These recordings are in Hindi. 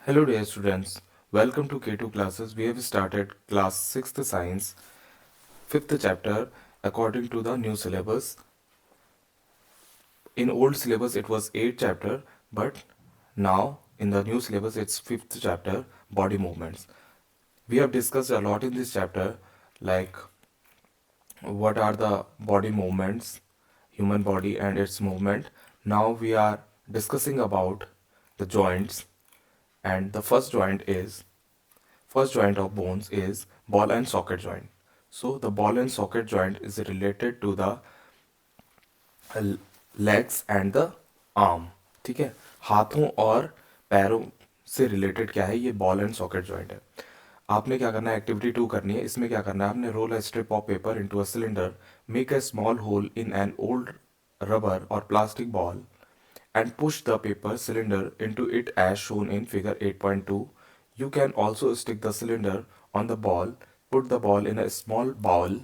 Hello dear students, welcome to K2 classes. We have started class 6th science, 5th chapter according to the new syllabus. In old syllabus it was 8th chapter, but now in the new syllabus it's 5th chapter, body movements. We have discussed a lot in this chapter, like what are the body movements, human body and its movement. Now we are discussing about the joints, and the first joint of bones is ball and socket joint. So the ball and socket joint is related to the legs and the arm. ठीक है, हाथों और पैरों से रिलेटेड क्या है, ये बॉल एंड सॉकेट जॉइंट है. आपने क्या करना है, एक्टिविटी 2 करनी है. इसमें क्या करना है, आपने roll a strip of paper into a cylinder, make a small hole in an old rubber or plastic ball and push the paper cylinder into it as shown in figure 8.2. You can also stick the cylinder on the ball, put the ball in a small bowl.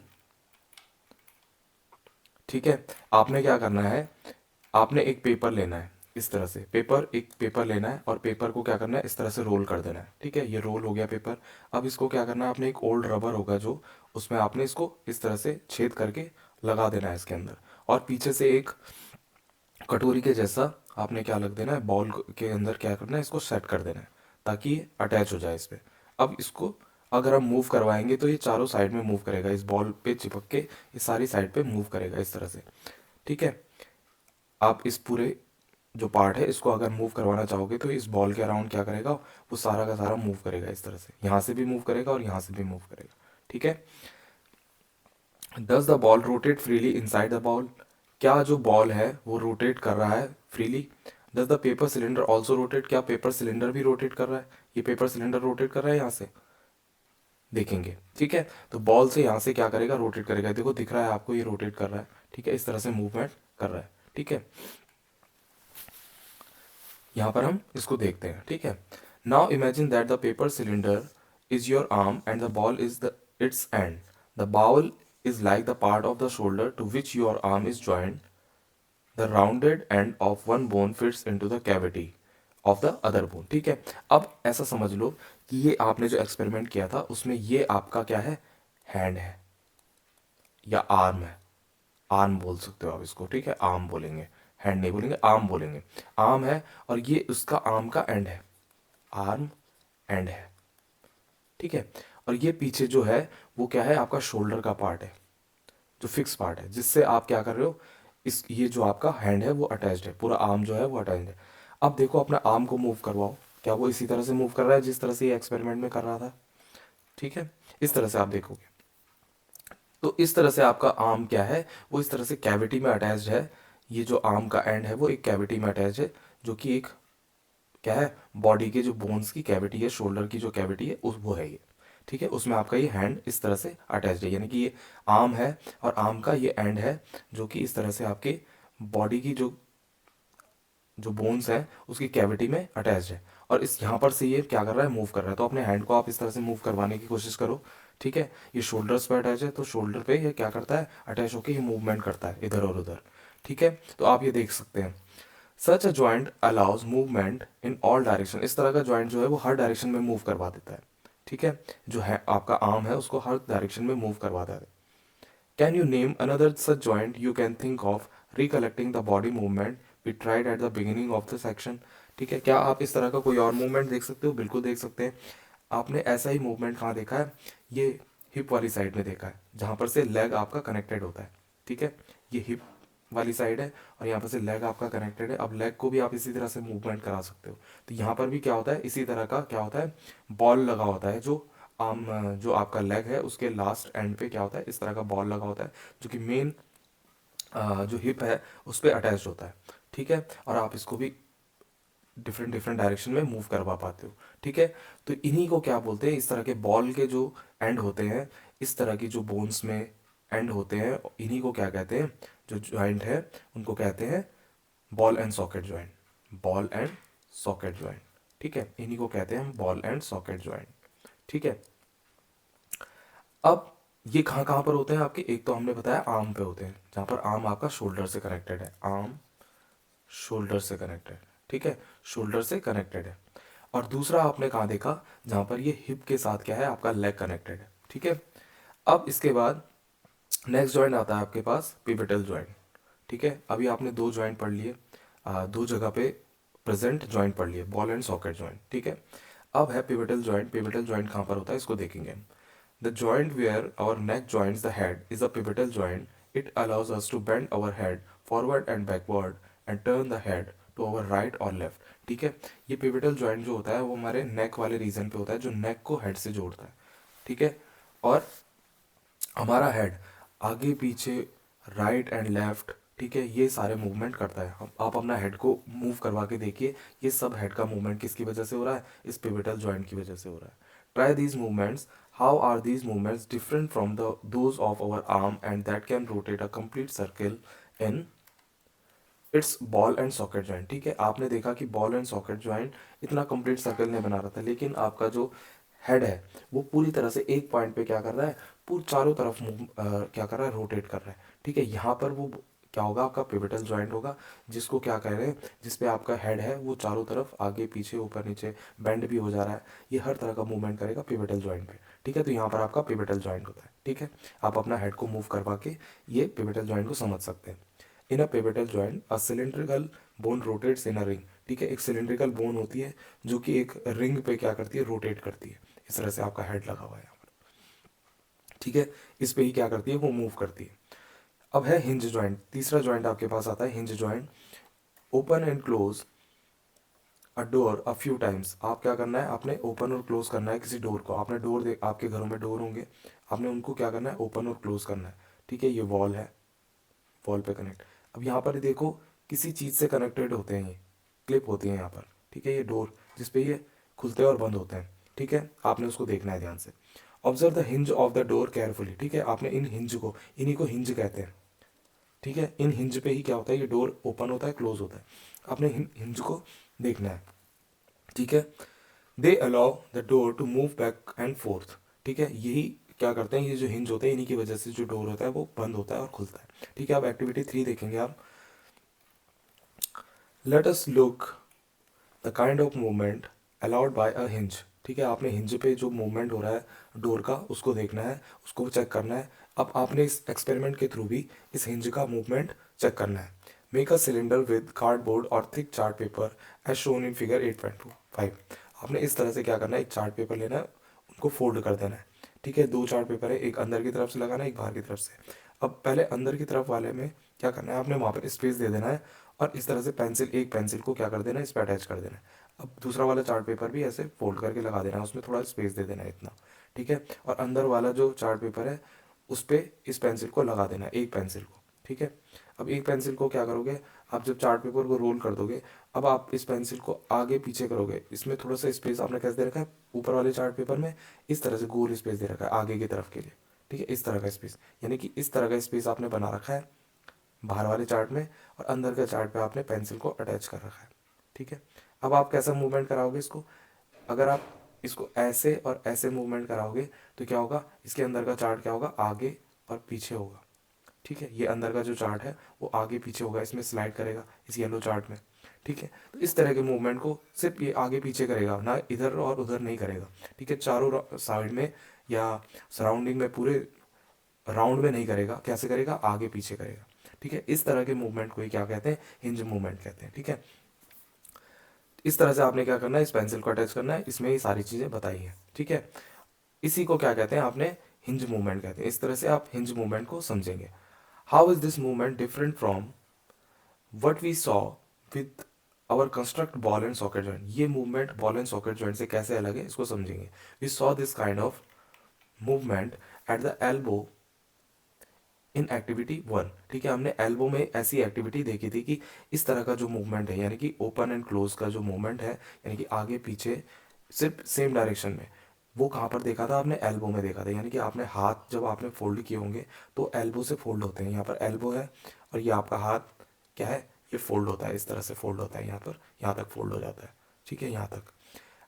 ठीक है, आपने क्या करना है, आपने एक पेपर लेना है. इस तरह से एक पेपर लेना है और पेपर को क्या करना है, इस तरह से रोल कर देना है. ठीक है, ये रोल हो गया पेपर. अब इसको क्या करना है, आपने एक ओल्ड रबर होगा जो, उसमें आपने इसको इस तरह से छेद करके लगा देना है इसके अंदर. और पीछे से एक कटोरी के जैसा आपने क्या लग देना है, बॉल के अंदर क्या करना है, इसको सेट कर देना है ताकि ये अटैच हो जाए इस पे. अब इसको अगर हम मूव करवाएंगे तो ये चारों साइड में मूव करेगा, इस बॉल पे चिपक के ये सारी साइड पे मूव करेगा इस तरह से. ठीक है, आप इस पूरे जो पार्ट है इसको अगर मूव करवाना चाहोगे तो इस बॉल के अराउंड क्या करेगा, वो सारा का सारा मूव करेगा इस तरह से, यहाँ से भी मूव करेगा और यहाँ से भी मूव करेगा. ठीक है, does the ball rotate freely inside the ball, क्या जो बॉल है वो रोटेट कर रहा है freely. Does the paper cylinder also rotate, क्या पेपर सिलेंडर भी रोटेट कर रहा है, ये पेपर सिलेंडर रोटेट कर रहा है यहाँ से, देखेंगे. ठीक है, तो बॉल से यहाँ से क्या करेगा, रोटेट करेगा. देखो दिख रहा है आपको, ये रोटेट कर रहा है. ठीक है, इस तरह से मूवमेंट कर रहा है. ठीक है, यहाँ पर हम इसको देखते हैं. ठीक है, now imagine that the paper cylinder is your arm and the ball is the its end. The bowl is like the part of the shoulder to which your arm is joined. The rounded end of one bone fits into the cavity of the other bone. ठीक है, अब ऐसा समझ लो कि ये आपने जो एक्सपेरिमेंट किया था उसमें ये आपका क्या है, हैंड है या आर्म है. आर्म बोल सकते हो आप इसको. ठीक है, आर्म बोलेंगे, हैंड नहीं बोलेंगे, आर्म बोलेंगे. आर्म है और ये उसका आर्म का एंड है, आर्म एंड है. ठीक है, और ये पीछे जो है वो क्या है, आपका शोल्डर का पार्ट है, जो फिक्स पार्ट है जिससे आप क्या कर रहे हो, इस ये जो आपका हैंड है वो अटैच्ड है, पूरा आर्म जो है वो अटैच्ड है. अब देखो अपना आर्म को मूव करवाओ, क्या वो इसी तरह से मूव कर रहा है जिस तरह से ये एक्सपेरिमेंट में कर रहा था. ठीक है, इस तरह से आप देखोगे तो इस तरह से आपका आर्म क्या है, वो इस तरह से कैविटी में अटैच्ड है. ये जो आर्म का एंड है वो एक कैविटी में अटैच है, जो कि एक क्या है, बॉडी के जो बोन्स की कैविटी है, शोल्डर की जो कैविटी है उस वो है ये. ठीक है, उसमें आपका ये हैंड इस तरह से अटैच्ड है, यानी कि ये आर्म है और आर्म का ये एंड है जो कि इस तरह से आपके बॉडी की जो जो बोन्स है उसकी कैविटी में अटैच्ड है. और इस यहाँ पर से ये क्या कर रहा है, मूव कर रहा है. तो अपने हैंड को आप इस तरह से मूव करवाने की कोशिश करो. ठीक है, ये शोल्डर्स पे अटैच है तो शोल्डर पे ये क्या करता है, अटैच होकर ये मूवमेंट करता है इधर और उधर. ठीक है, तो आप ये देख सकते हैं. Such a joint allows movement in all direction, इस तरह का जॉइंट जो है वो हर डायरेक्शन में मूव करवा देता है. ठीक है, जो है आपका आर्म है उसको हर डायरेक्शन में मूव करवाता है. Can you name another such joint you can think of recollecting the body movement we tried at the beginning of the section. ठीक है, क्या आप इस तरह का कोई और मूवमेंट देख सकते हो, बिल्कुल देख सकते हैं. आपने ऐसा ही मूवमेंट कहाँ देखा है, ये हिप वाली साइड में देखा है जहाँ पर से लेग आपका कनेक्टेड होता है. ठीक है, ये हिप वाली साइड है और यहाँ पर से लेग आपका कनेक्टेड है. अब लेग को भी आप इसी तरह से मूवमेंट करा सकते हो. तो यहाँ पर भी क्या होता है, इसी तरह का क्या होता है, बॉल लगा होता है जो आर्म, जो आपका लेग है उसके लास्ट एंड पे क्या होता है, इस तरह का बॉल लगा होता है जो कि मेन जो हिप है उस पर अटैच होता है. ठीक है, और आप इसको भी डिफरेंट डिफरेंट डायरेक्शन में मूव करवा पाते हो. ठीक है, तो इन्हीं को क्या बोलते हैं, इस तरह के बॉल के जो एंड होते हैं, इस तरह की जो बोन्स में एंड होते हैं, इन्हीं को क्या कहते हैं, जो जॉइंट है उनको कहते हैं ball and socket joint. Ball and socket joint. ठीक है, इन्हीं को कहते हैं बॉल एंड सॉकेट जॉइंट. ठीक है, अब ये कहाँ कहाँ पर होते हैं आपके, एक तो हमने बताया आर्म पे होते हैं, जहाँ पर आर्म आपका शोल्डर से कनेक्टेड है, आर्म शोल्डर से कनेक्टेड. ठीक है, शोल्डर से कनेक्टेड है. और दूसरा आपने कहाँ देखा, जहाँ पर ये हिप के साथ क्या है, आपका लेग कनेक्टेड है, ठीक है। अब इसके बाद नेक्स्ट जॉइंट आता है आपके पास पिवटल जॉइंट, ठीक है। अभी आपने दो जॉइंट पढ़ लिए, दो जगह पे प्रेजेंट जॉइंट पढ़ लिए, बॉल एंड सॉकेट जॉइंट, ठीक है। अब है पिवटल जॉइंट। पिवटल जॉइंट कहाँ पर होता है, इसको देखेंगे हम। The joint where our neck joints the head is a pivotal joint. It allows us to bend our head forward and backward and turn the head to our right और लेफ्ट, ठीक है। ये पिवटल जॉइंट जो होता है वो हमारे नेक वाले रीजन पे होता है, जो नेक को हेड से जोड़ता है, ठीक है। और हमारा हेड आगे पीछे, राइट एंड लेफ्ट, ठीक है, ये सारे मूवमेंट करता है। आप अपना हेड को मूव करवा के देखिए, ये सब हेड का मूवमेंट किसकी वजह से हो रहा है, इस पिवटल जॉइंट की वजह से हो रहा है। Try these movements, how are these movements different from the those of our arm and that can rotate a complete circle in its ball and socket joint, ठीक है। आपने देखा कि बॉल एंड सॉकेट जॉइंट इतना कंप्लीट सर्कल नहीं बना रहा था, लेकिन आपका जो हेड है वो पूरी तरह से एक पॉइंट पे क्या कर रहा है, पूरे चारों तरफ मूव क्या कर रहा है, रोटेट कर रहा है, ठीक है। यहाँ पर वो क्या होगा, आपका पिवटल जॉइंट होगा, जिसको क्या कह रहे हैं, जिसपे आपका हेड है वो चारों तरफ आगे पीछे ऊपर नीचे बेंड भी हो जा रहा है, ये हर तरह का मूवमेंट करेगा पिवटल जॉइंट पे, ठीक है। तो यहाँ पर आपका पिवटल जॉइंट होता है, ठीक है। आप अपना हेड को मूव करवा के ये पिवटल जॉइंट को समझ सकते हैं। In a pivotal joint a cylindrical bone rotates in a ring, ठीक है। एक सिलेंड्रिकल बोन होती है जो कि एक रिंग पे क्या करती है, रोटेट करती है। इस तरह से आपका हेड लगा हुआ है यहाँ पर, ठीक है। इस पे ही क्या करती है, वो मूव करती है। अब है हिंज जॉइंट, तीसरा जॉइंट आपके पास आता है hinge joint. Open and close a door a few times, आप क्या करना है, आपने ओपन और क्लोज करना है किसी डोर को। आपने डोर देख, आपके घरों में डोर होंगे, आपने उनको क्या करना है, ओपन और क्लोज करना है, ठीक है। ये वॉल है, वॉल पे कनेक्ट। अब यहाँ पर देखो किसी चीज़ से कनेक्टेड होते हैं, ये क्लिप होती है यहाँ पर, ठीक है। ये डोर जिसपे ये खुलते हैं और बंद होते हैं, ठीक है। आपने उसको देखना है ध्यान से। Observe the hinge of the door carefully, ठीक है। आपने इन हिंज को, इन्हीं को हिंज कहते हैं, ठीक है। इन हिंज पे ही क्या होता है, ये डोर ओपन होता है, क्लोज होता है। आपने हिंज को देखना है, ठीक है। They allow the door to move back and forth, ठीक है। यही क्या करते हैं, ये जो हिंज होते हैं इन्हीं की वजह से जो डोर होता है वो बंद होता है और खुलता है, ठीक है। अब एक्टिविटी 3 देखेंगे आप। Let us look the kind of movement allowed by a hinge, ठीक है। आपने हिंज पे जो मूवमेंट हो रहा है डोर का, उसको देखना है, उसको चेक करना है। अब आपने इस एक्सपेरिमेंट के थ्रू भी इस हिंज का मूवमेंट चेक करना है। Make a cylinder with cardboard or thick chart paper as shown in figure 8.25। आपने इस तरह से क्या करना है, एक चार्ट पेपर लेना है, उनको फोल्ड कर देना है, ठीक है। दो चार्ट पेपर है, एक अंदर की तरफ से लगाना है, एक बाहर की तरफ से। अब पहले अंदर की तरफ वाले में क्या करना है, आपने वहाँ पर स्पेस दे देना है, और इस तरह से पेंसिल, एक पेंसिल को क्या कर देना है, इस पर अटैच कर देना है। अब दूसरा वाला चार्ट पेपर भी ऐसे फोल्ड करके लगा देना है, उसमें थोड़ा स्पेस दे देना है इतना, ठीक है। और अंदर वाला जो चार्ट पेपर है उस पर इस पेंसिल को लगा देना है, एक पेंसिल को, ठीक है। अब एक पेंसिल को क्या करोगे, आप जब चार्ट पेपर को रोल कर दोगे, अब आप इस पेंसिल को आगे पीछे करोगे, इसमें थोड़ा सा स्पेस आपने कैसे दे रखा है, ऊपर वाले चार्ट पेपर में इस तरह से गोल स्पेस दे रखा है आगे की तरफ के लिए, ठीक है। इस तरह का स्पेस, यानी कि इस तरह का स्पेस आपने बना रखा है बाहर वाले चार्ट में, और अंदर के चार्ट पे आपने पेंसिल को अटैच कर रखा है, ठीक है। अब आप कैसा मूवमेंट कराओगे इसको, अगर आप इसको ऐसे और ऐसे मूवमेंट कराओगे तो क्या होगा, इसके अंदर का चार्ट क्या होगा, आगे और पीछे होगा, ठीक है। ये अंदर का जो चार्ट है वो आगे पीछे होगा, इसमें स्लाइड करेगा इस येलो चार्ट में, ठीक है। तो इस तरह के मूवमेंट को सिर्फ ये आगे पीछे करेगा ना, इधर और उधर नहीं करेगा, ठीक है। चारों साइड में या सराउंडिंग में पूरे राउंड में नहीं करेगा, कैसे करेगा, आगे पीछे करेगा, ठीक है। इस तरह के मूवमेंट को ही क्या कहते हैं, हिंज मूवमेंट कहते हैं, ठीक है। इस तरह से आपने क्या करना है, इस पेंसिल को अटैच करना है, इसमें ये सारी चीजें बताई हैं, ठीक है। इसी को क्या कहते हैं, आपने हिंज मूवमेंट कहते हैं। इस तरह से आप हिंज मूवमेंट को समझेंगे। How is this movement different from what we saw with our construct ball and socket joint, ये movement ball and socket joint से कैसे अलग है, इसको समझेंगे। We saw this kind of movement at the elbow in activity 1, ठीक है। हमने एल्बो में ऐसी एक्टिविटी देखी थी कि इस तरह का जो मूवमेंट है, यानी कि ओपन एंड क्लोज का जो मूवमेंट है, यानी कि आगे पीछे सिर्फ सेम डायरेक्शन में, वो कहाँ पर देखा था आपने, एल्बो में देखा था। यानी कि आपने हाथ जब आपने फोल्ड किए होंगे तो एल्बो से फोल्ड होते हैं, यहाँ पर एल्बो है और ये आपका हाथ क्या है, ये फोल्ड होता है, इस तरह से फोल्ड होता है, यहाँ पर यहाँ तक फोल्ड हो जाता है, ठीक है, यहाँ तक।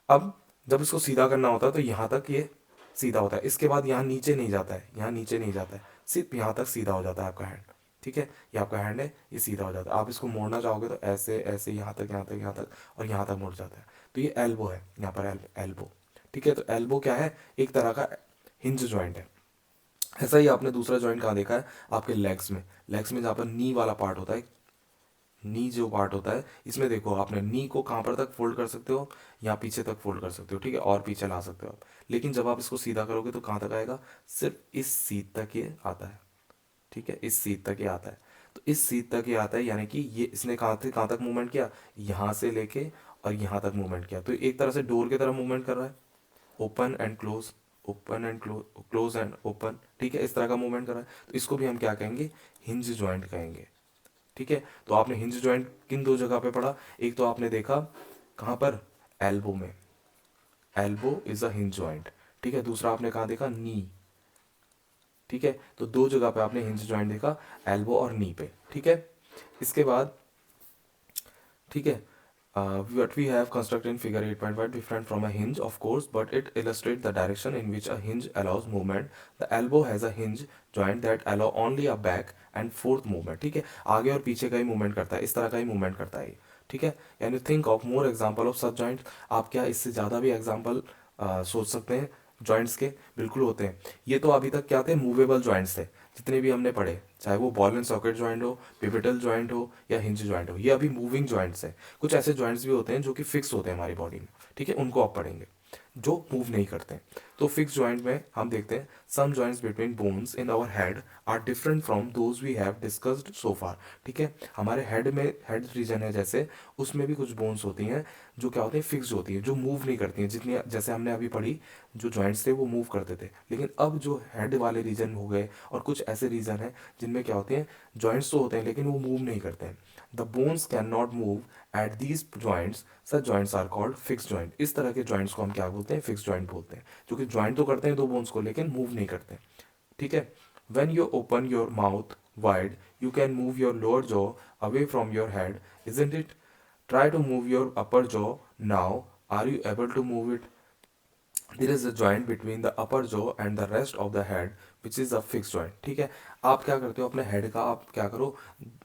अब जब इसको सीधा करना होता है तो यहाँ तक ये सीधा होता है, इसके बाद यहाँ नीचे नहीं जाता है, यहाँ नीचे नहीं जाता है, सिर्फ यहाँ तक सीधा हो जाता है आपका हैंड, ठीक है, ये आपका हैंड है, ये सीधा हो जाता है। आप इसको मोड़ना चाहोगे तो ऐसे ऐसे, यहाँ तक यहाँ तक यहाँ तक और यहाँ तक मुड़ जाता है। तो ये एल्बो है, यहाँ पर एल्बो। ठीक है, तो एल्बो क्या है, एक तरह का हिंज जॉइंट है। ऐसा ही आपने दूसरा जॉइंट कहाँ देखा है, आपके लेग्स में। लेग्स में जहाँ पर नी वाला पार्ट होता है, नी जो पार्ट होता है, इसमें देखो आपने नी को कहाँ पर तक फोल्ड कर सकते हो, यहाँ पीछे तक फोल्ड कर सकते हो, ठीक है, और पीछे ला सकते हो आप। लेकिन जब आप इसको सीधा करोगे तो कहाँ तक आएगा, सिर्फ इस सीध तक ये आता है। ठीक है, इस सीध तक ये आता है। तो इस सीध तक ये आता है, यानी कि ये इसने कहाँ तक मूवमेंट किया, यहाँ से लेके और यहाँ तक मूवमेंट किया। तो एक तरह से डोर की तरह मूवमेंट कर रहा है, open and close, open and close, close and open. ठीक है, इस तरह का मूवमेंट कर रहा है। तो इसको भी हम क्या कहेंगे, हिंज जॉइंट कहेंगे। ठीक है, तो आपने हिंज जॉइंट किन दो जगह पे पढ़ा, एक तो आपने देखा कहाँ पर, एल्बो में, elbow is a hinge joint. ठीक है, दूसरा आपने कहाँ देखा, नी। ठीक है, तो दो जगह पे आपने हिंज जॉइंट देखा, एल्बो और नी पे। ठीक है, इसके बाद, ठीक है, what we have constructed in figure 8.5 different from a hinge of course, but it illustrates the direction in which a hinge allows movement. The elbow has a hinge joint that allow only a back and forth movement. ठीक है, आगे और पीछे का ही मूवमेंट करता है, इस तरह का ही मूवमेंट करता है ये। ठीक है, can you think of more example of such joint, आप क्या इससे ज़्यादा भी एग्जाम्पल सोच सकते हैं जॉइंट्स के? बिल्कुल होते हैं। ये तो अभी तक क्या थे, मूवेबल जॉइंट्स थे जितने भी हमने पढ़े, चाहे वो बॉल एंड सॉकेट जॉइंट हो, पिवटल जॉइंट हो या हिंज जॉइंट हो, ये अभी मूविंग जॉइंट्स है। कुछ ऐसे जॉइंट्स भी होते हैं जो कि फिक्स होते हैं हमारी बॉडी में, ठीक है, उनको आप पढ़ेंगे, जो मूव नहीं करते हैं। तो फिक्स जॉइंट में हम देखते हैं, some joints between bones in our head are different from those we have discussed so far. ठीक है, हमारे हेड में, हेड रीजन है जैसे, उसमें भी कुछ बोन्स होती हैं जो क्या होती हैं, फिक्स होती हैं, जो मूव नहीं करती हैं। जितनी जैसे हमने अभी पढ़ी, जो जॉइंट्स थे वो मूव करते थे, लेकिन अब जो हेड वाले रीजन हो गए, और कुछ ऐसे रीजन हैं जिनमें क्या होते हैं, जॉइंट्स तो होते हैं लेकिन वो मूव नहीं करते हैं। The bones can not move at these joints, such joints are called fix joint. इस तरह के जॉइंट्स को हम क्या बोलते हैं, फिक्स जॉइंट बोलते हैं, जो कि ज्वाइंट तो करते हैं दो बोन्स को लेकिन मूव नहीं करते। ठीक है, when you open your mouth wide you can move your lower jaw away from your head, isn't it? Try to move your upper jaw now, are you able to move it? There is a joint between the upper jaw and the rest of the head which is a fixed joint. ठीक है, आप क्या करते हो अपने हेड का, आप क्या करो,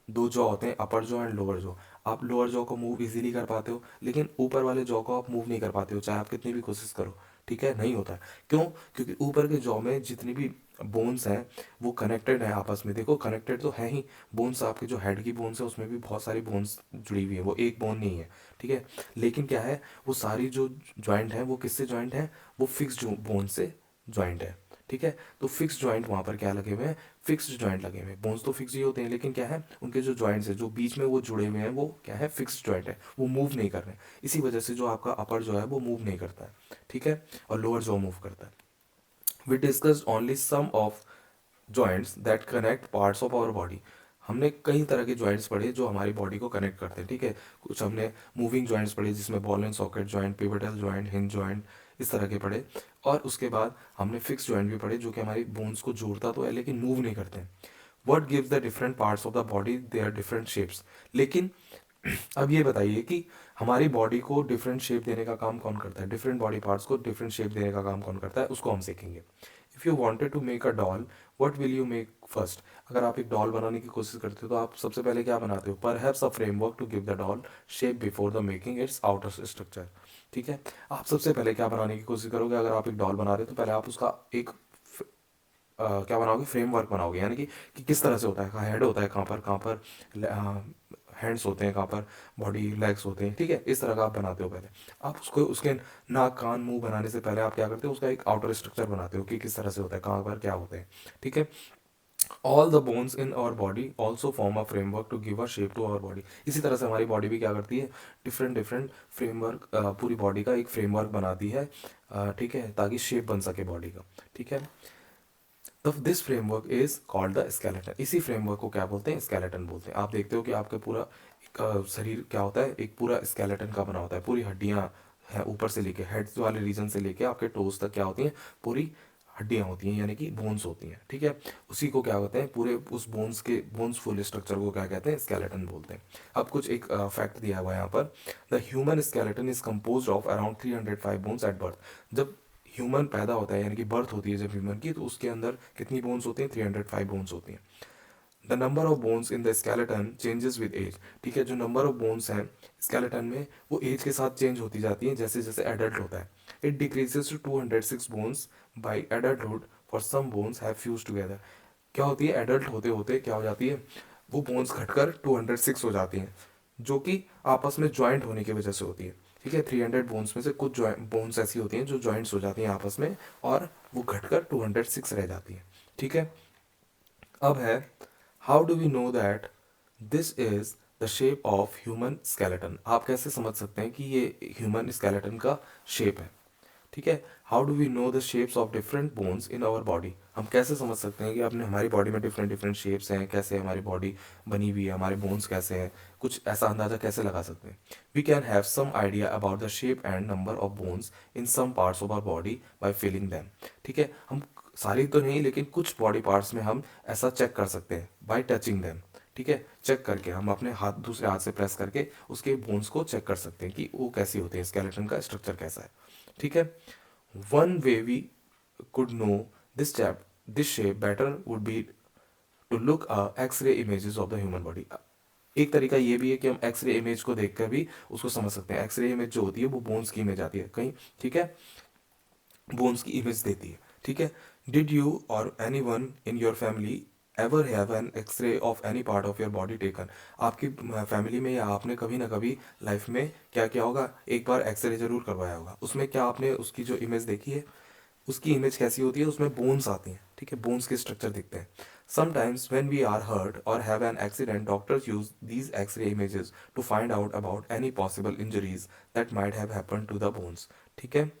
दो जॉ होते हैं, अपर जॉ एंड लोअर जॉ। आप लोअर जॉ को मूव इजीली कर पाते हो, लेकिन ऊपर वाले जॉ को आप मूव नहीं कर पाते हो, चाहे आप कितनी भी कोशिश करो। ठीक है, नहीं होता है। क्यों? क्योंकि ऊपर के जॉ में जितनी भी बोन्स हैं वो कनेक्टेड है आपस में। देखो कनेक्टेड तो है ही, बोन्स आपके जो हेड की बोन्स है उसमें भी बहुत सारी बोन्स जुड़ी हुई है, वो एक बोन नहीं है। ठीक है, लेकिन क्या है, वो सारी जो जॉइंट है वो किससे जॉइंट है, वो फिक्स बोन से जॉइंट है। ठीक है, तो फिक्स जॉइंट वहां पर क्या लगे हुए हैं, फिक्स्ड जॉइंट लगे हुए हैं। बोन्स तो फिक्स ही होते हैं, लेकिन क्या है, उनके जो जॉइंट्स है जो बीच में वो जुड़े हुए हैं वो क्या है, फिक्स्ड जॉइंट है, वो मूव नहीं कर रहे हैं। इसी वजह से जो आपका अपर जो है वो मूव नहीं करता है। ठीक है, और लोअर जो मूव करता है। We discussed only some of joints that connect parts of our body. हमने कई तरह के जॉइंट्स पढ़े जो हमारी बॉडी को कनेक्ट करते हैं। ठीक है, कुछ हमने मूविंग जॉइंट्स पढ़े जिसमें ball and socket joint, pivotal joint, hinge joint, इस तरह के पढ़े। और उसके बाद हमने फिक्स जॉइंट भी पढ़े जो कि हमारी बोन्स को जोड़ता तो है लेकिन मूव नहीं करते हैं। What gives the different parts of the body their different shapes. लेकिन अब ये बताइए कि हमारी बॉडी को डिफरेंट शेप देने का काम कौन करता है, डिफरेंट बॉडी पार्ट्स को डिफरेंट शेप देने का काम कौन करता है, उसको हम सीखेंगे। If you wanted to make a doll, what will you make first? अगर आप एक डॉल बनाने की कोशिश करते हो तो आप सबसे पहले क्या बनाते हो? Perhaps a framework to give the doll shape before the making its outer structure. ठीक है, आप सबसे पहले क्या बनाने की कोशिश करोगे? अगर आप एक डॉल बना रहे हो तो पहले आप उसका एक क्या बनाओगे, फ्रेमवर्क बनाओगे, यानी कि किस तरह से होता है, कहाँ हेड होता है, कहाँ पर हैंड्स होते हैं, कहाँ पर बॉडी लेग्स होते हैं। ठीक है, इस तरह का आप बनाते हो पहले। आप उसको, उसके नाक कान मुंह बनाने से पहले आप क्या करते हो, उसका एक आउटर स्ट्रक्चर बनाते हो कि किस तरह से होता है, कहाँ पर क्या होते हैं। ठीक है, all the bones in our body also form a framework to give a shape to our body. इसी तरह से हमारी बॉडी भी क्या करती है, डिफरेंट डिफरेंट फ्रेमवर्क, पूरी बॉडी का एक फ्रेमवर्क बनाती है। ठीक है, ताकि शेप बन सके बॉडी का। ठीक है, तो this framework is called the skeleton. इसी फ्रेमवर्क को क्या बोलते हैं, स्केलेटन बोलते हैं। आप देखते हो कि आपका पूरा एक शरीर क्या होता है, एक पूरा स्केलेटन का बना होता है। पूरी हड्डियां हैं, ऊपर से लेके हेड्स वाले रीजन से लेके आपके टोज तक क्या होती हैं, पूरी हड्डियां होती हैं, यानी कि बोन्स होती हैं। ठीक है, उसी को क्या होते हैं, पूरे उस बोन्स के बोन्स फुल स्ट्रक्चर को क्या कहते हैं, स्केलेटन बोलते हैं। अब कुछ एक फैक्ट दिया हुआ है यहाँ पर। The human skeleton is compose of around 305 bones at birth. जब ह्यूमन पैदा होता है, यानी कि बर्थ होती है जब ह्यूमन की, तो उसके अंदर कितनी बोन्स होती हैं, 305 बोन्स होती हैं। The number of bones in the skeleton changes with age. ठीक है, जो नंबर ऑफ बोन्स हैं स्केलेटन में वो एज के साथ चेंज होती जाती हैं जैसे जैसे एडल्ट होता है। It decreases to 206 bones by adulthood, for some bones have fuse together. क्या होती है, एडल्ट होते होते क्या हो जाती है, वो बोन्स घटकर 206 हो जाती हैं, जो कि आपस में ज्वाइंट होने की वजह से होती है। ठीक है, 300 बोन्स में से कुछ बोन्स ऐसी होती हैं जो ज्वाइंट्स हो जाती हैं आपस में, और वो घटकर 206 रह जाती हैं। ठीक है, अब है how do we know that this is the shape of human skeleton. आप कैसे समझ सकते हैं कि ये ह्यूमन स्केलेटन का शेप है। ठीक है, how do we know the shapes of different bones in our body. हम कैसे समझ सकते हैं कि अपने हमारी बॉडी में डिफरेंट डिफरेंट शेप्स हैं, कैसे हमारी बॉडी बनी हुई है, हमारे बोन्स कैसे हैं, कुछ ऐसा अंदाजा कैसे लगा सकते हैं। We can have some idea about the shape and number of bones in some parts of our body by feeling them. ठीक है, हम सारी तो नहीं लेकिन कुछ बॉडी पार्ट्स में हम ऐसा चेक कर सकते हैं बाय टचिंग दैम। ठीक है, चेक करके हम अपने हाथ दूसरे हाथ से प्रेस करके उसके बोन्स को चेक कर सकते हैं कि वो कैसी होते हैं, स्केलेटन का स्ट्रक्चर कैसा है। ठीक है, one way we could know this shape better would be to look X-ray images of the human body। एक तरीका ये भी है कि हम एक्सरे इमेज को देखकर भी उसको समझ सकते हैं। एक्सरे इमेज जो होती है वो बोन्स की इमेज आती है कहीं। ठीक है, बोन्स की इमेज देती है। ठीक है, did you or any one in your family ever have an X-ray of any part of your body taken. आपकी फैमिली में या आपने कभी ना कभी लाइफ में क्या किया होगा, एक बार एक्सरे जरूर करवाया होगा। उसमें क्या आपने उसकी जो इमेज देखी है, उसकी इमेज कैसी होती है, उसमें बोन्स आती हैं। ठीक है, बोन्स के स्ट्रक्चर दिखते हैं। Sometimes when we are hurt or have an accident doctors use these X-ray images to find out about any possible injuries that might have happened to the bones. ठीक है,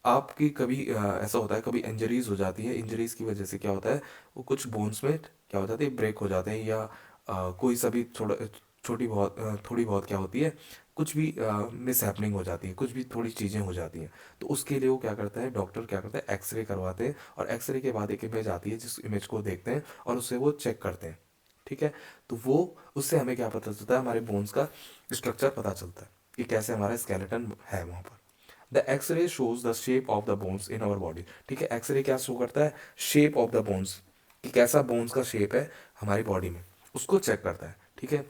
आपकी कभी ऐसा होता है, कभी इंजरीज हो जाती है, इंजरीज की वजह से क्या होता है, वो कुछ बोन्स में क्या हो जाती है, ब्रेक हो जाते हैं, या कोई सा भी थोड़ा छोटी बहुत थोड़ी बहुत क्या होती है, कुछ भी मिस हैपनिंग हो जाती है, कुछ भी थोड़ी चीज़ें हो जाती हैं। तो उसके लिए वो क्या करता है, डॉक्टर क्या करता है, एक्सरे करवाते हैं, और एक्सरे के बाद एक इमेज आती है जिस इमेज को देखते हैं और उससे वो चेक करते हैं। ठीक है, तो वो उससे हमें क्या पता चलता है, हमारे बोन्स का स्ट्रक्चर पता चलता है कि कैसे हमारा स्केलेटन है वहाँ पर। The X-ray shows the shape of the bones in our body. ठीक है, एक्सरे क्या शो करता है, शेप ऑफ द बोन्स, कि कैसा बोन्स का शेप है हमारी बॉडी में, उसको चेक करता है। ठीक है,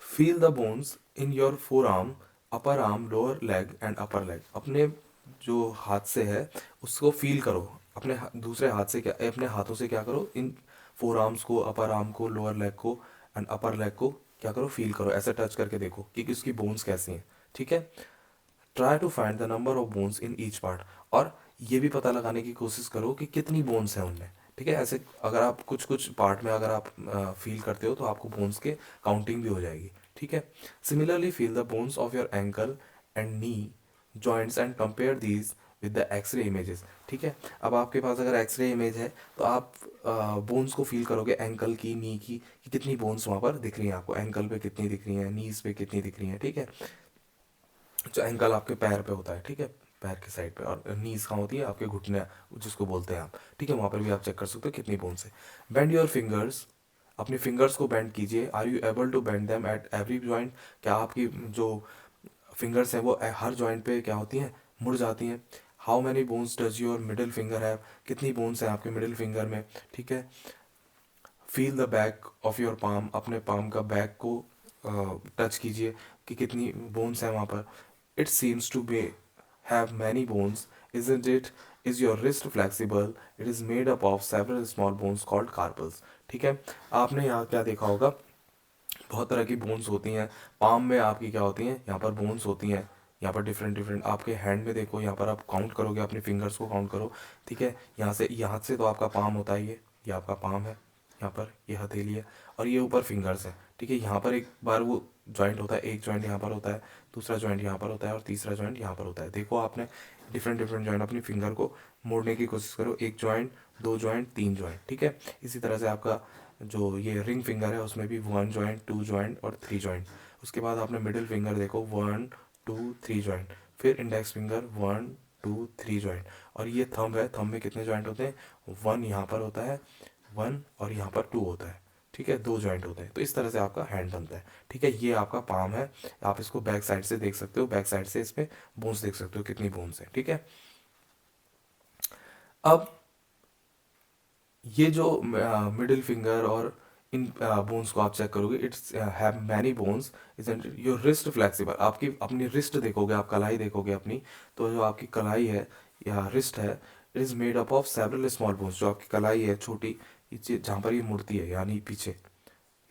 feel the bones in your four arm, upper arm, lower leg and upper leg. अपने जो हाथ से है उसको फील करो, अपने दूसरे हाथ से क्या, अपने हाथों से क्या करो, इन फोर आर्म्स को, अपर आर्म को, लोअर लेग को एंड अपर लेग को क्या करो, फील करो, ऐसे टच करके देखो कि उसकी बोन्स कैसी हैं। ठीक है, try to find the number of bones in each part, और ये भी पता लगाने की कोशिश करो कि कितनी बोन्स हैं उनमें। ठीक है, ऐसे अगर आप कुछ कुछ पार्ट में अगर आप फील करते हो तो आपको बोन्स के काउंटिंग भी हो जाएगी। ठीक है, similarly feel the bones of your ankle and knee joints and compare these with the X-ray images. ठीक है, अब आपके पास अगर एक्सरे इमेज है तो आप बोन्स को फील करोगे, एंकल की, नी की, कि कितनी बोन्स वहाँ पर दिख रही हैं आपको, एंकल पे कितनी दिख रही हैं, नीज पे कितनी दिख रही हैं। ठीक है, जो एंकल आपके पैर पे होता है, ठीक है, पैर के साइड पे, और नीज कहाँ होती है, आपके घुटने जिसको बोलते हैं आप। ठीक है, वहाँ पर भी आप चेक कर सकते हो कितनी बोन्स है। बेंड योर फिंगर्स, अपने फिंगर्स को बेंड कीजिए। Are you able to bend them at every joint. क्या आपकी जो फिंगर्स हैं वो हर जॉइंट पे क्या होती हैं, मुड़ जाती हैं। How many bones does your middle finger have, कितनी बोन्स हैं आपके मिडिल फिंगर में। ठीक है, feel the back of your palm, अपने पाम का बैक को टच कीजिए कि कितनी बोन्स हैं वहाँ पर। It seems to be have many bones, isn't it? Is your wrist flexible? It is made up of several small bones called carpals। ठीक है, आपने यहाँ क्या देखा होगा, बहुत तरह की बोन्स होती हैं। पाम में आपकी क्या होती हैं, यहाँ पर बोन्स होती हैं, यहाँ पर डिफरेंट डिफरेंट। आपके हैंड में देखो, यहाँ पर आप काउंट करोगे, अपने फिंगर्स को काउंट करो। ठीक है, यहाँ से तो आपका पाम होता है, ये आपका पाम है, यहाँ पर ये हथेली है, और ये ऊपर फिंगर्स है। ठीक है, यहाँ पर एक बार वो जॉइंट होता है, एक जॉइंट यहाँ पर होता है, दूसरा जॉइंट यहाँ पर होता है, और तीसरा जॉइंट यहाँ पर होता है। देखो आपने डिफरेंट डिफरेंट जॉइंट, अपनी फिंगर को मोड़ने की कोशिश करो, एक जॉइंट, दो जॉइंट, तीन जॉइंट। ठीक है, इसी तरह से आपका जो ये रिंग फिंगर है उसमें भी वन जॉइंट, टू जॉइंट और थ्री जॉइंट। उसके बाद आपने मिडिल फिंगर देखो, वन, टू, थ्री जॉइंट। फिर index finger, one, two, three joint. और ये थंब है, थंब में कितने जॉइंट होते हैं, वन यहाँ पर होता है, वन, और यहाँ पर टू होता है। ठीक है, दो जॉइंट होते हैं। तो इस तरह से आपका हैंड बनता है। ठीक है, ये आपका पाम है। आप इसको बैक साइड से देख सकते हो, बैक साइड से इसमें बोन्स देख सकते हो कितनी बोन्स है। ठीक है, अब ये जो मिडिल फिंगर और इन बोन्स को आप चेक करोगे, it's have many bones, isn't your wrist flexible. आपकी अपनी रिस्ट देखोगे, आप कलाई देखोगे अपनी, तो जो आपकी कलाई है या रिस्ट है, it is made up of several small bones. जो आपकी कलाई है छोटी, जहाँ पर ये मुड़ती है यानी पीछे,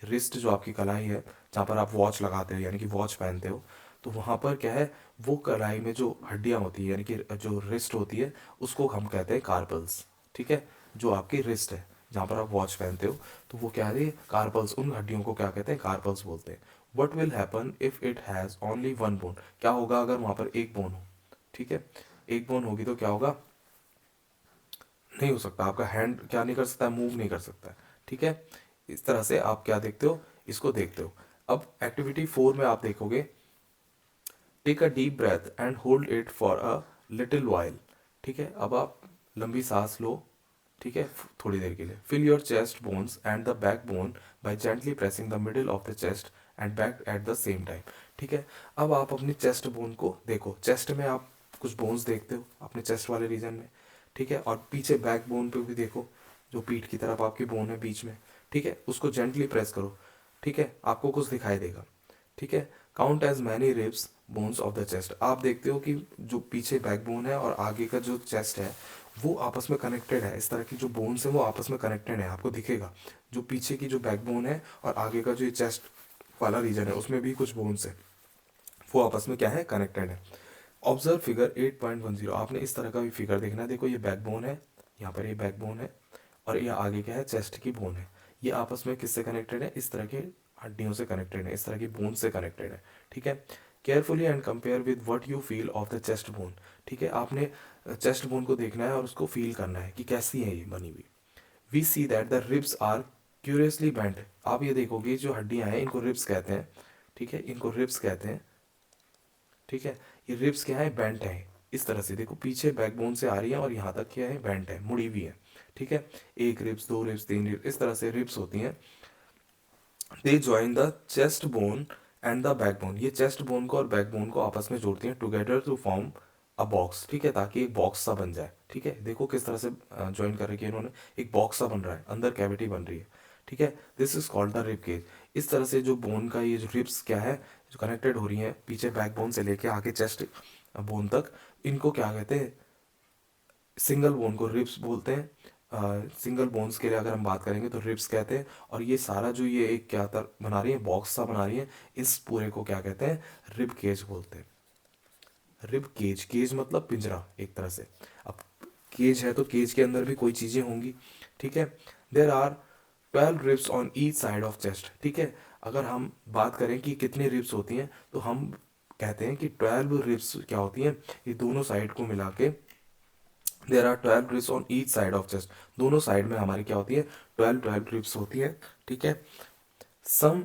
रिस्ट जो आपकी कलाई है जहाँ पर आप वॉच लगाते हो यानी कि वॉच पहनते हो, तो वहाँ पर क्या है, वो कलाई में जो हड्डियाँ होती है यानी कि जो रिस्ट होती है, उसको हम कहते हैं कार्पल्स। ठीक है, जो आपकी रिस्ट है जहाँ पर आप वॉच पहनते हो, तो वो क्या है, कार्पल्स, उन हड्डियों को क्या कहते हैं, कार्पल्स बोलते हैं। What will happen if it has only one bone, क्या होगा अगर वहाँ पर एक बोन हो। ठीक है, एक बोन होगी तो क्या होगा, नहीं हो सकता, आपका हैंड क्या नहीं कर सकता, मूव नहीं कर सकता। ठीक है, इस तरह से आप क्या देखते हो, इसको देखते हो। अब एक्टिविटी 4 में आप देखोगे, take a deep breath and hold it for a little while. ठीक है, अब आप लंबी सांस लो। ठीक है, थोड़ी देर के लिए। Feel your chest bones and the back bone by gently pressing the middle of the chest and back at the same time. ठीक है, अब आप अपनी चेस्ट बोन को देखो, चेस्ट में आप कुछ बोन्स देखते हो अपने चेस्ट वाले रीजन में। ठीक है, और पीछे बैक बोन पे भी देखो, जो पीठ की तरफ आपकी बोन है बीच में। ठीक है, उसको जेंटली प्रेस करो। ठीक है, आपको कुछ दिखाई देगा। ठीक है, count as many ribs bones of the chest. आप देखते हो कि जो पीछे बैकबोन है और आगे का जो चेस्ट है, वो आपस में कनेक्टेड है। इस तरह की जो बोन्स है वो आपस में कनेक्टेड है, आपको दिखेगा। जो पीछे की जो बैकबोन है और आगे का जो ये चेस्ट वाला रीजन है, उसमें भी कुछ बोन्स है, वो आपस में क्या है, कनेक्टेड है। Observe figure 8.10। आपने इस तरह का भी फिगर देखना है। देखो ये बैकबोन है, यहाँ पर ये बैकबोन है, और ये आगे क्या है, चेस्ट की बोन है। ये आपस में किससे कनेक्टेड है, इस तरह के हड्डियों से कनेक्टेड है, इस तरह की बोन से कनेक्टेड है। ठीक है, carefully and compare with what you feel of the chest bone. ठीक है, आपने चेस्ट बोन को देखना है और उसको फील करना है कि कैसी है ये बनी हुई। We see that the ribs are curiously bent. आप ये देखोगे जो हड्डियां हैं इनको रिब्स कहते हैं। ठीक है, इनको रिब्स कहते हैं। ठीक है, ये रिब्स क्या है, बेंट है। इस तरह से देखो, पीछे बैकबोन से आ रही है और यहाँ तक क्या है, बेंट है, मुड़ी हुई है। ठीक है, एक रिब्स, दो रिब्स, तीन रिब्स, इस तरह से रिब्स होती हैं। They join the chest bone and the backbone. ये चेस्ट बोन को और बैकबोन को आपस में जोड़ती हैं together to form a box. ठीक है, ताकि एक बॉक्स सा बन जाए। ठीक है, देखो किस तरह से ज्वाइन कर रखी है इन्होंने, एक बॉक्स सा बन रहा है, अंदर कैविटी बन रही है। ठीक है, this is called the rib cage. इस तरह से जो बोन का ये जो रिब्स क्या है, जो कनेक्टेड हो रही हैं पीछे बैकबोन से लेके आगे चेस्ट बोन तक, इनको क्या कहते हैं, सिंगल बोन को रिब्स बोलते हैं। सिंगल बोन्स के लिए अगर हम बात करेंगे तो रिब्स कहते हैं। और ये सारा जो ये एक क्या बना रही है, बॉक्स सा बना रही है, इस पूरे को क्या कहते हैं, रिब केज बोलते हैं। रिब केज, केज मतलब पिंजरा एक तरह से। अब केज है तो केज के अंदर भी कोई चीजें होंगी। ठीक है, there are 12 ribs on each side of chest. ठीक है, अगर हम बात करें कि कितनी रिब्स होती हैं, तो हम कहते हैं कि 12 रिब्स क्या होती हैं, ये दोनों साइड को मिला के there are 12 ribs on each side of chest. दोनों साइड में हमारी क्या होती है, 12 रिब्स होती है। ठीक है, some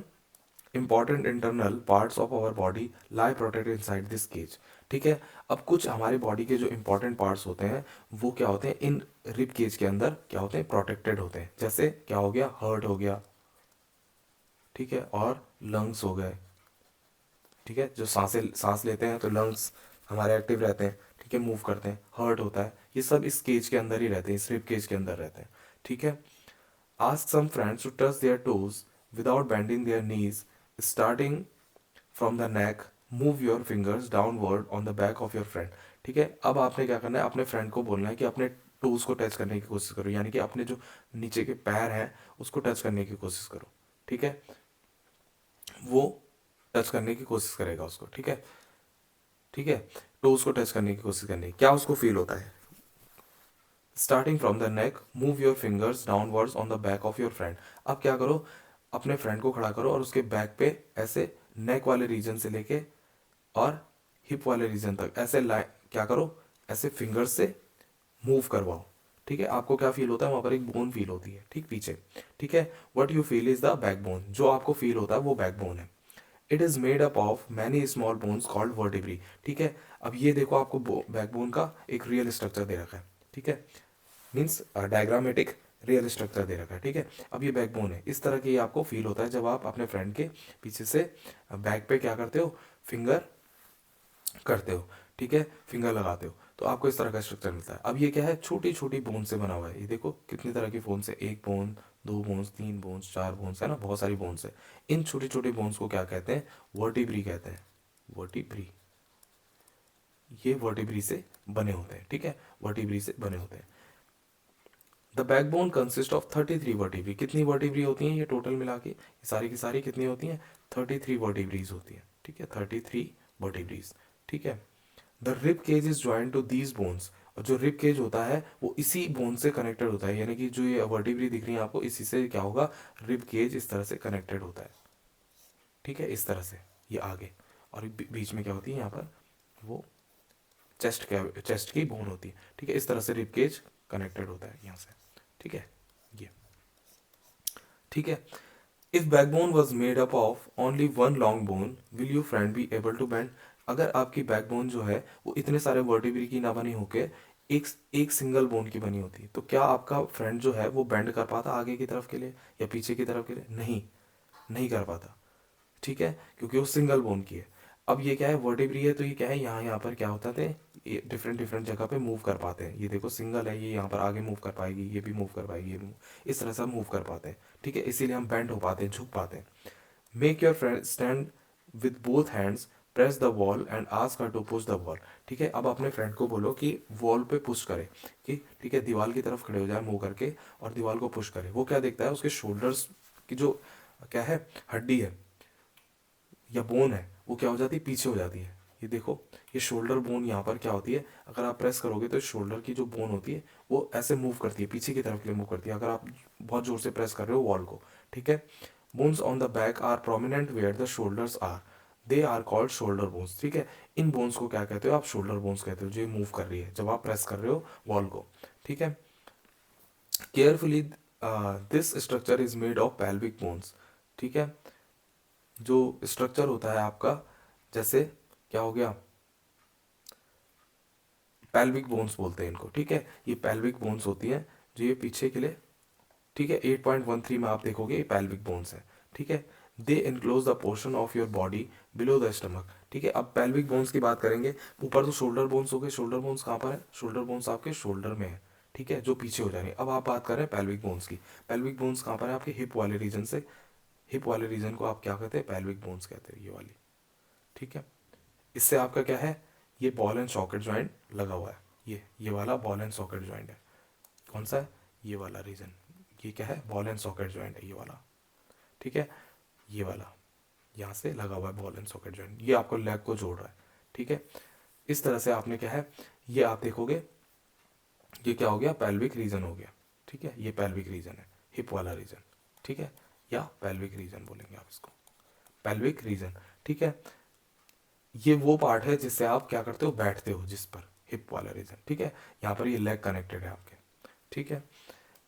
important internal parts of our body lie protected inside this cage. ठीक है, अब कुछ हमारे बॉडी के जो इंपॉर्टेंट पार्ट्स होते हैं, वो क्या होते हैं, इन रिब केज के अंदर क्या होते हैं, प्रोटेक्टेड होते हैं। जैसे क्या हो गया, हार्ट हो गया। ठीक है, और लंग्स हो गए। ठीक है, जो सांस लेते हैं तो लंग्स हमारे एक्टिव रहते हैं। ठीक है, मूव करते हैं, हर्ट होता है, ये सब इस केज के अंदर ही रहते हैं, इस रिब केज के अंदर रहते हैं। ठीक है, ask some friends to touch their toes without bending their knees, starting from the neck, move your fingers downward on the back of your friend. ठीक है, अब आपने क्या करना है, अपने फ्रेंड को बोलना है कि अपने टोज को टच करने की कोशिश करो, यानी कि अपने जो नीचे के पैर हैं उसको टच करने की कोशिश करो। ठीक है, वो टच करने की कोशिश करेगा उसको। ठीक है, ठीक है, टोज को टच करने की कोशिश करनी है, क्या उसको फील होता है। Starting from the neck, move your fingers downwards on the back of your friend. अब क्या करो, अपने फ्रेंड को खड़ा करो और उसके बैक पे ऐसे नेक वाले रीजन से लेके और हिप वाले रीजन तक ऐसे लाइन क्या करो, ऐसे फिंगर से मूव करवाओ। ठीक है, आपको क्या फील होता है, वहां पर एक बोन फील होती है ठीक पीछे। ठीक है, what you feel is the backbone. जो आपको फील होता है वो बैकबोन है। It is made up of many small bones called vertebrae. ठीक है, अब ये देखो, आपको बैकबोन का एक रियल स्ट्रक्चर दे रखा है। ठीक है, मीन्स डायग्रामेटिक रियल स्ट्रक्चर दे रखा है। ठीक है, अब ये बैकबोन है, इस तरह की आपको फील होता है जब आप अपने फ्रेंड के पीछे से बैक पे क्या करते हो, फिंगर करते हो। ठीक है, फिंगर लगाते हो। तो आपको इस तरह का स्ट्रक्चर मिलता है। अब ये क्या है, छोटी छोटी बोन से बना हुआ है। ये देखो कितनी तरह की बोन्स है, एक बोन, दो बोन्स, तीन बोन्स, चार बोन्स, है ना, बहुत सारी बोन्स है। इन छोटी छोटी बोन्स को क्या कहते हैं, वर्टिब्री कहते हैं, वर्टिब्री। ये वर्टिब्री से बने होते हैं, ठीक है, वर्टिब्री से बने होते हैं। The backbone consist of 33 vertebrae. कितनी वर्टिब्री होती हैं ये टोटल मिला के, सारी की सारी कितनी होती हैं, 33 वर्टिब्रीज होती हैं, ठीक है, 33 वर्टिब्रीज, ठीक है। The rib cage is joint to these bones. और जो रिब केज होता है वो इसी बोन से कनेक्टेड होता है, यानी कि जो ये वर्टिब्री दिख रही है आपको, इसी से क्या होगा, रिब केज इस तरह से कनेक्टेड होता है, ठीक है, इस तरह से ये आगे, और बीच में क्या होती है यहाँ पर, वो चेस्ट की बोन होती है, ठीक है, इस तरह से रिब केज कनेक्टेड होता है यहाँ से, ठीक है, ये, ठीक है। If backbone was made up of only one long bone will you friend be able to bend. अगर आपकी बैकबोन जो है वो इतने सारे वर्टिब्री की ना बनी होके एक एक सिंगल बोन की बनी होती, तो क्या आपका फ्रेंड जो है वो बेंड कर पाता आगे की तरफ के लिए या पीछे की तरफ के लिए, नहीं, नहीं कर पाता, ठीक है, क्योंकि वो सिंगल बोन की है। अब ये क्या है, वर्टिब्री है, तो ये क्या है, यहाँ यहाँ पर क्या होता है, ये डिफरेंट डिफरेंट जगह पे मूव कर पाते हैं। ये देखो सिंगल है, ये यहाँ पर आगे मूव कर पाएगी, ये भी मूव कर पाएगी, ये मूव, इस तरह से मूव कर पाते हैं, ठीक है, इसीलिए हम बेंड हो पाते हैं, झुक पाते हैं। Make your friend stand with both hands, press the wall and ask her to push the wall. ठीक है, अब अपने फ्रेंड को बोलो कि वॉल पे पुश करे, कि ठीक है दीवार की तरफ खड़े हो जाए मुंह करके और दीवार को पुश करे। वो क्या देखता है, उसके शोल्डर्स की जो क्या है हड्डी है या बोन है वो क्या हो जाती है, पीछे हो जाती है। ये देखो, ये शोल्डर बोन यहाँ पर क्या होती है, अगर आप प्रेस करोगे तो शोल्डर की जो बोन होती है वो ऐसे मूव करती है, पीछे की तरफ के लिए मूव करती है, अगर आप बहुत जोर से प्रेस कर रहे हो वॉल को, ठीक है। Bones on the back are prominent where the shoulders are, they are called shoulder bones. ठीक है, इन बोन्स को क्या कहते हो आप, शोल्डर बोन्स कहते हो, जो मूव कर रही है जब आप प्रेस कर रहे हो वॉल को, ठीक है। Carefully this structure is made of pelvic bones. ठीक है, जो स्ट्रक्चर होता है आपका, जैसे क्या हो गया, पेल्विक बोन्स बोलते हैं इनको, ठीक है, ये पेल्विक बोन्स होती हैं जो ये पीछे के लिए, ठीक है, 8.13 में आप देखोगे ये पेल्विक बोन्स है, ठीक है। They enclose the portion of your body below the stomach. ठीक है, अब पेल्विक बोन्स की बात करेंगे, ऊपर तो शोल्डर बोन्स हो गए, शोल्डर बोन्स कहाँ पर है, शोल्डर बोन्स आपके शोल्डर में है, ठीक है, जो पीछे हो जा रही है। अब आप बात कर रहे हैं पेल्विक बोन्स की, पेल्विक बोन्स कहाँ पर है, आपके हिप वाले रीजन से, हिप वाले रीजन को आप क्या कहते हैं, पेल्विक बोन्स कहते हैं, ये वाली, ठीक है। इससे आपका क्या है, ये बॉल एंड सॉकेट ज्वाइंट लगा हुआ है, ये वाला बॉल एंड सॉकेट ज्वाइंट है, कौन सा है, ये वाला रीजन, ये क्या है, बॉल एंड सॉकेट ज्वाइंट है ये वाला, ठीक है, ये वाला यहाँ से लगा हुआ है बॉल एंड सॉकेट ज्वाइंट, ये आपको लेग को जोड़ रहा है, ठीक है। इस तरह से आपने क्या है, ये आप देखोगे, ये क्या हो गया, पेल्विक रीजन हो गया, ठीक है, ये पेल्विक रीजन है, हिप वाला रीजन, ठीक है, या पेल्विक रीजन बोलेंगे आप इसको, पेल्विक रीजन, ठीक है। ये वो पार्ट है जिससे आप क्या करते हो, बैठते हो जिस पर, हिप वाला रीजन, ठीक है। यहाँ पर ये लेग कनेक्टेड है आपके, ठीक है,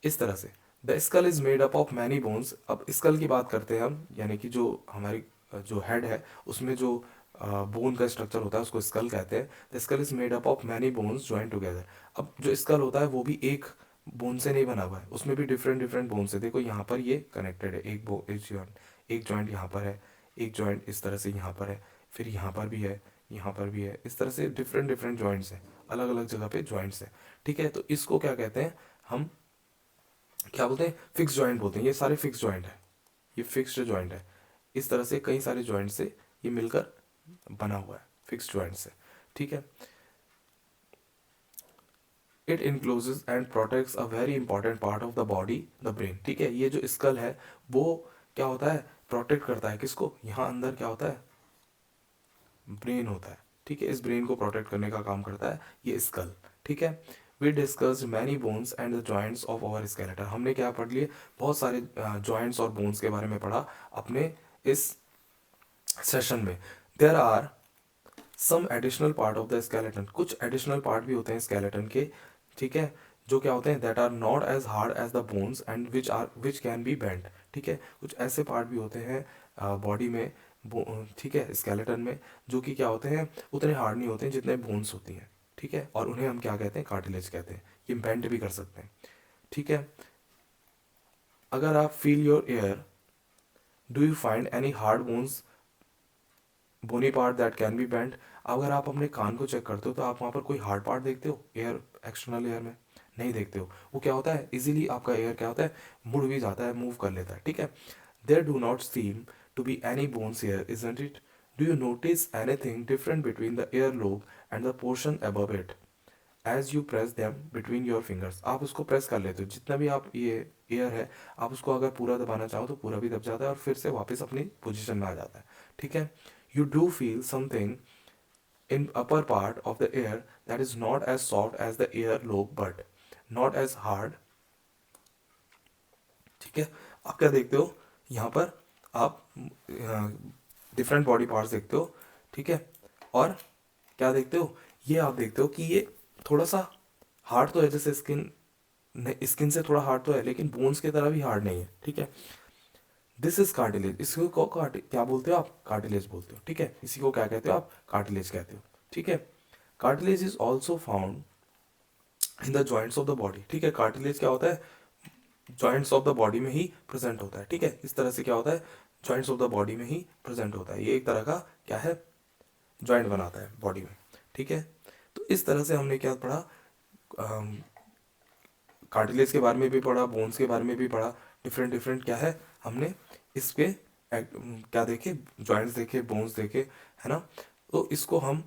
इस तरह से। The skull is made up of many bones. अब स्कल की बात करते हैं हम, यानी कि जो हमारी जो हेड है उसमें जो बोन का स्ट्रक्चर होता है उसको स्कल कहते हैं। The skull is made up of many bones join together. अब जो स्कल होता है वो भी एक बोन से नहीं बना हुआ है, उसमें भी डिफरेंट डिफरेंट बोन्स है। देखो यहाँ पर ये कनेक्टेड है, एक जॉइंट यहाँ पर है, एक जॉइंट इस तरह से यहाँ पर है, फिर यहाँ पर भी है, यहाँ पर भी है, इस तरह से डिफरेंट डिफरेंट जॉइंट्स हैं, अलग अलग जगह पे जॉइंट्स हैं, ठीक है। तो इसको क्या कहते हैं हम, क्या बोलते हैं, फिक्स जॉइंट बोलते हैं। ये सारे फिक्स जॉइंट है, ये फिक्स्ड जॉइंट है, इस तरह से कई सारे जॉइंट से ये मिलकर बना हुआ है, फिक्स जॉइंट से, ठीक है। It encloses and protects a very important part of the body, the brain. ठीक है, ये जो स्कल है वो क्या होता है, प्रोटेक्ट करता है किसको, यहाँ अंदर क्या होता है, ब्रेन होता है, ठीक है, इस ब्रेन को प्रोटेक्ट करने का काम करता है ये स्कल, ठीक है। We discuss many bones and the joints of our skeleton. हमने क्या पढ़ लिए, बहुत सारे जॉइंट्स और बोन्स के बारे में पढ़ा अपने इस सेशन में। There are some additional part of the skeleton, कुछ एडिशनल पार्ट भी होते हैं स्केलेटन के, ठीक है, जो क्या होते हैं, that are not as hard as the bones and which can be bend. ठीक है, कुछ ऐसे पार्ट भी होते हैं बॉडी में, ठीक है, स्केलेटन में, जो कि क्या होते हैं, उतने हार्ड नहीं होते हैं जितने बोन्स होती हैं, ठीक है, और उन्हें हम क्या कहते हैं, कार्टिलेज कहते हैं। ये बेंड भी कर सकते हैं, ठीक है। अगर आप feel your ear, do you find any hard bones, bony part that can be bend. अगर आप अपने कान को चेक करते हो तो आप वहाँ पर कोई हार्ड पार्ट देखते हो एयर, एक्सटर्नल एयर में? नहीं देखते हो। वो क्या होता है, इजीली आपका एयर क्या होता है, मुड़ भी जाता है, मूव कर लेता है, ठीक है। There do not seem to be any bones ear, isn't it? Do you notice anything different between the ear lobe and the portion above it as you press them between your fingers? आप उसको प्रेस कर लेते हो, जितना भी आप ये एयर है, आप उसको अगर पूरा दबाना चाहो तो पूरा भी दब जाता है और फिर से वापस अपनी पोजीशन में आ जाता है, ठीक है। You do feel something in upper part of the ear that is not as soft as the ear lobe but not as hard, ठीक है। आप क्या देखते हो यहाँ पर, आप डिफरेंट बॉडी पार्ट्स देखते हो, ठीक है। और क्या देखते हो, ये आप देखते हो कि ये थोड़ा सा हार्ड तो है, जैसे स्किन, स्किन से थोड़ा हार्ड तो है लेकिन बोन्स की तरह भी हार्ड नहीं है, ठीक है। दिस इज कार्टिलेज, इसको क्या बोलते हो आप, कार्टिलेज बोलते हो, ठीक है। इसी को क्या कहते हो आप, कार्टिलेज कहते हो, ठीक है। Cartilage is also found in the joints of the body, ठीक है। कार्टिलेज क्या होता है, जॉइंट्स ऑफ द बॉडी में ही प्रेजेंट होता है, ठीक है। इस तरह से क्या होता है, जॉइंट्स ऑफ द बॉडी में ही प्रेजेंट होता है, ये एक तरह का क्या है, जॉइंट बनाता है बॉडी में, ठीक है। तो इस तरह से हमने क्या पढ़ा, कार्टिलेज के बारे में भी पढ़ा, बोन्स के बारे में भी पढ़ा, डिफरेंट डिफरेंट क्या है हमने इसके क्या देखे, जॉइंट्स देखे, बोन्स देखे, है ना। तो इसको हम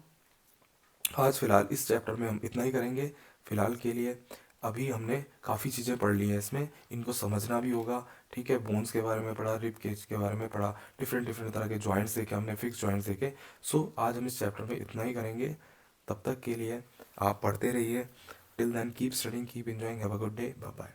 आज फिलहाल इस चैप्टर में हम इतना ही करेंगे फिलहाल के लिए। अभी हमने काफ़ी चीज़ें पढ़ ली हैं इसमें, इनको समझना भी होगा, ठीक है। बोन्स के बारे में पढ़ा, रिब केज के बारे में पढ़ा, डिफरेंट डिफरेंट तरह के जॉइंट्स देखे हमने, फिक्स जॉइंट्स देखे। सो आज हम इस चैप्टर में इतना ही करेंगे। तब तक के लिए आप पढ़ते रहिए। Till then keep studying, keep enjoying, have a good day, bye bye.